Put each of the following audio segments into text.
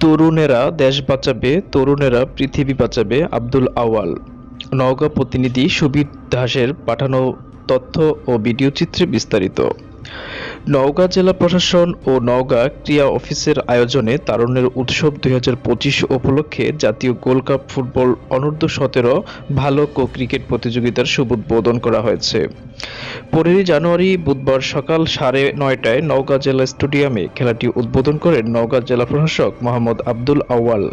তরুণেরা দেশ বাঁচাবে, তরুণেরা পৃথিবী বাঁচাবে। আব্দুল আওয়াল। নওগাঁ প্রতিনিধি সুবীর দাসের পাঠানো তথ্য ও ভিডিওচিত্রে বিস্তারিত। নওগাঁ জেলা প্রশাসন ও নওগাঁ ক্রীড়া অফিসের আয়োজনে তারুণ্যের উৎসব ২০২৫ উপলক্ষে জাতীয় গোল্ড কাপ ফুটবল অনূর্ধ্ব-১৭ ভালক ও ক্রিকেট প্রতিযোগিতার শুভ উদ্বোধন করা হয়েছে। ১৫ জানুয়ারি বুধবার সকাল ৯:৩০টায় নওগাঁ জেলা স্টেডিয়ামে খেলাটি উদ্বোধন করেন নওগাঁ জেলা প্রশাসক মোহাম্মদ আব্দুল আওয়াল।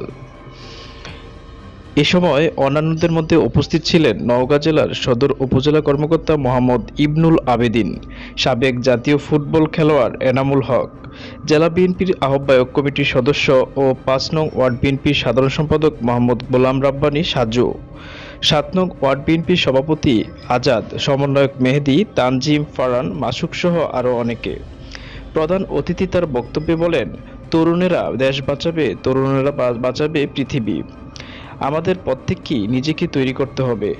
এ সময় অন্যান্যদের মধ্যে উপস্থিত ছিলেন নওগাঁ জেলার সদর উপজেলা কর্মকর্তা মোহাম্মদ ইবনুল আবেদিন, সাবেক জাতীয় ফুটবল খেলোয়াড় এনামুল হক, জেলা বিএনপির আহ্বায়ক কমিটির সদস্য ও ৫ নং ওয়ার্ড বিএনপির সাধারণ সম্পাদক মোহাম্মদ গোলাম রাব্বানী সাজু, ৭ নং ওয়ার্ড বিএনপির সভাপতি আজাদ, সমন্বয়ক মেহেদী, তানজিম, ফারহান, মাসুক সহ আরও অনেকে। প্রধান অতিথি তার বক্তব্যে বলেন, তরুণেরা দেশ বাঁচাবে, তরুণেরা বাঁচাবে পৃথিবী। আমাদের প্রত্যেককেই নিজেকে তৈরি করতে হবে।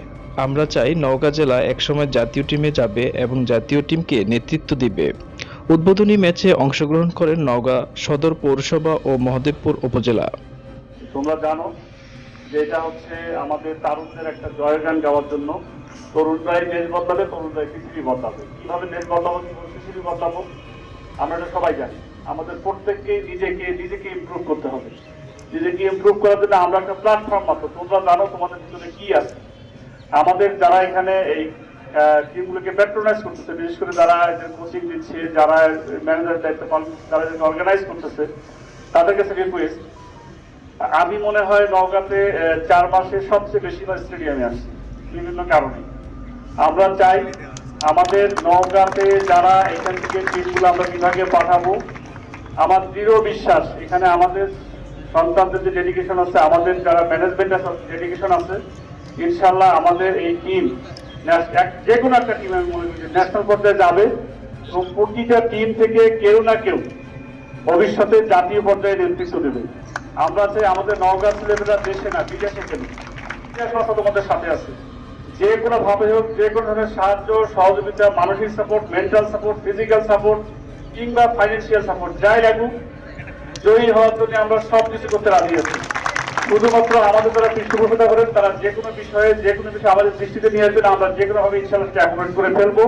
আমরা চাই নওগাঁ জেলা একসময় জাতীয় টিমে যাবে এবং জাতীয় টিমকে নেতৃত্ব দিবে। উদ্বোধনী ম্যাচে অংশগ্রহণ করেন নওগাঁ সদর পৌরসভা ও মহদেবপুর উপজেলা। তোমরা জানো যে এটা হচ্ছে আমাদের তারুণদের একটা জয়গান গাওয়ার জন্য। তরুণরাই দেশ বদলাবে, তরুণরাই পৃথিবী বদলাবে। কিভাবে দেশ বদলাবো, কিভাবে পৃথিবী বদলাবো আমরা এটা সবাই জানি। আমাদের প্রত্যেককে নিজেকে ইমপ্রুভ করতে হবে। নিজেকে ইমপ্রুভ করার জন্য আমরা একটা প্ল্যাটফর্ম মাত্র। তোমরা জানো তোমাদের ভিতরে কি আছে। আমাদের যারা এখানে এই টিমগুলোকে প্যাট্রোনাইজ করতেছে, বিশেষ করে যারা কোচিং দিচ্ছে, যারা ম্যানেজার দায়িত্ব পালন, যারা অর্গানাইজ করতেছে, তাদের কাছে রিকোয়েস্ট, আমি মনে হয় নওগাঁতে ৪ মাসে সবচেয়ে বেশিবার স্টেডিয়ামে আসছি বিভিন্ন কারণে। আমরা চাই আমাদের নওগাঁতে যারা এখান থেকে টিমগুলো আমরা বিভাগে পাঠাবো, আমার দৃঢ় বিশ্বাস এখানে আমাদের সন্তানদের যে ডেডিকেশন আছে, আমাদের যারা ম্যানেজমেন্টের ডেডিকেশন আছে, ইনশাল্লাহ আমাদের এই টিম যে কোনো একটা টিম আমি মনে করি ন্যাশনাল পর্যায়ে যাবে এবং প্রতিটা টিম থেকে কেউ না কেউ ভবিষ্যতে জাতীয় পর্যায়ে নেতৃত্ব দেবে। আমরা চাই আমাদের নওগাঁ ছেলেমেয়েরা দেশে না বিদেশে খেলুক। তোমাদের সাথে আছে, যে কোনো ভাবে হোক, যে কোনো ধরনের সাহায্য সহযোগিতা, মানসিক support, mental support, physical support কিংবা ফাইন্যান্সিয়াল সাপোর্ট যাই লাগুক, জয়ী হওয়ার জন্য আমরা সব কিছু করতে রাজি আছি। শুধুমাত্র আমাদের যারা পৃষ্ঠপোষকতা করেন তারা যে কোনো বিষয়ে আমাদের দৃষ্টিতে নিয়ে আসবেন, আমরা যে কোনো ভাবে ইনশাআল্লাহ অ্যাকোমোডেট করে ফেলবো।